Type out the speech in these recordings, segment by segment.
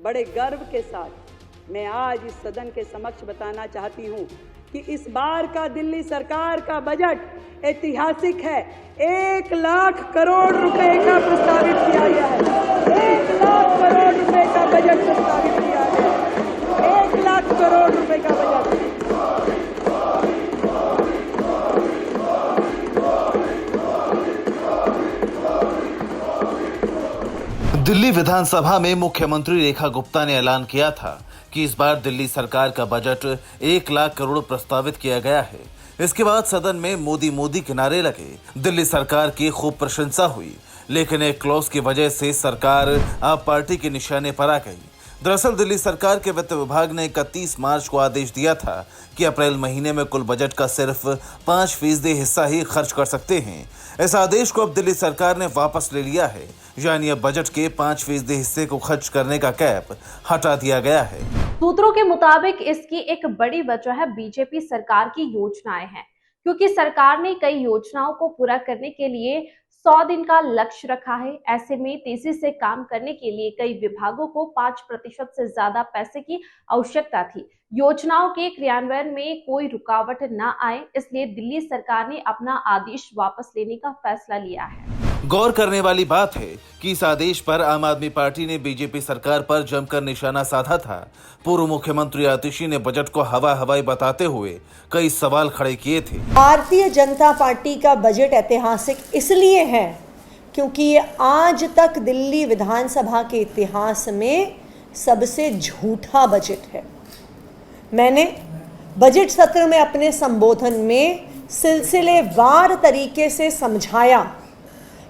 बड़े गर्व के साथ मैं आज इस सदन के समक्ष बताना चाहती हूं कि इस बार का दिल्ली सरकार का बजट ऐतिहासिक है। 1 लाख करोड़ रुपए का प्रस्तावित किया गया है। 1 लाख करोड़ रुपए का बजट प्रस्तावित किया गया है। 1 लाख करोड़ रुपए का बजट। दिल्ली विधानसभा में मुख्यमंत्री रेखा गुप्ता ने ऐलान किया था कि इस बार दिल्ली सरकार का बजट 1 लाख करोड़ प्रस्तावित किया गया है। इसके बाद सदन में मोदी के नारे लगे। दिल्ली सरकार की खूब प्रशंसा हुई, लेकिन एक क्लॉज की वजह से सरकार आप पार्टी के निशाने पर आ गई। दरअसल दिल्ली सरकार के वित्त विभाग ने 31 मार्च को आदेश दिया था कि अप्रैल महीने में कुल बजट का सिर्फ 5% हिस्सा ही खर्च कर सकते हैं। इस आदेश को अब दिल्ली सरकार ने वापस ले लिया है, यानी अब बजट के 5% हिस्से को खर्च करने का कैप हटा दिया गया है। सूत्रों के मुताबिक इसकी एक बड़ी वजह है बीजेपी सरकार की योजनाएं हैं, क्योंकि सरकार ने कई योजनाओं को पूरा करने के लिए 100 दिन का लक्ष्य रखा है। ऐसे में तेजी से काम करने के लिए कई विभागों को 5% से ज्यादा पैसे की आवश्यकता थी। योजनाओं के क्रियान्वयन में कोई रुकावट न आए, इसलिए दिल्ली सरकार ने अपना आदेश वापस लेने का फैसला लिया है। गौर करने वाली बात है कि इस आदेश पर आम आदमी पार्टी ने बीजेपी सरकार पर जमकर निशाना साधा था। पूर्व मुख्यमंत्री आतिशी ने बजट को हवाई बताते हुए कई सवाल खड़े किए थे। भारतीय जनता पार्टी का बजट ऐतिहासिक इसलिए है क्योंकि ये आज तक दिल्ली विधानसभा के इतिहास में सबसे झूठा बजट है। मैंने बजट सत्र में अपने संबोधन में सिलसिलेवार तरीके से समझाया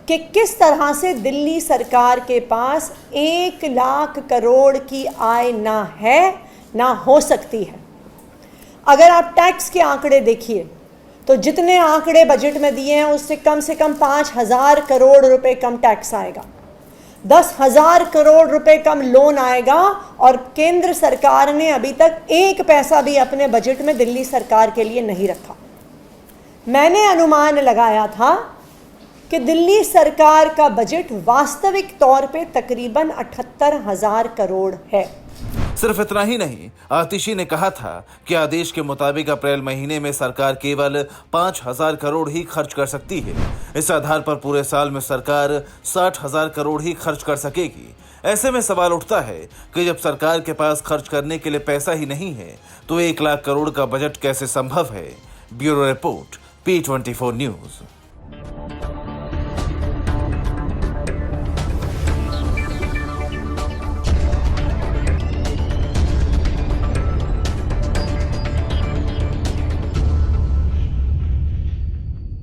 कि किस तरह से दिल्ली सरकार के पास 1 लाख करोड़ की आय ना है ना हो सकती है। अगर आप टैक्स के आंकड़े देखिए तो जितने आंकड़े बजट में दिए हैं उससे कम 5,000 करोड़ रुपए कम टैक्स आएगा, 10,000 करोड़ रुपए कम लोन आएगा, और केंद्र सरकार ने अभी तक 1 पैसा भी अपने बजट में दिल्ली सरकार के लिए नहीं रखा। मैंने अनुमान लगाया था कि दिल्ली सरकार का बजट वास्तविक तौर पे तकरीबन 78,000 करोड़ है। सिर्फ इतना ही नहीं, आतिशी ने कहा था कि आदेश के मुताबिक अप्रैल महीने में सरकार केवल 5,000 करोड़ ही खर्च कर सकती है। इस आधार पर पूरे साल में सरकार 60,000 करोड़ ही खर्च कर सकेगी। ऐसे में सवाल उठता है कि जब सरकार के पास खर्च करने के लिए पैसा ही नहीं है तो 1 लाख करोड़ का बजट कैसे संभव है। Bureau report, P24 news.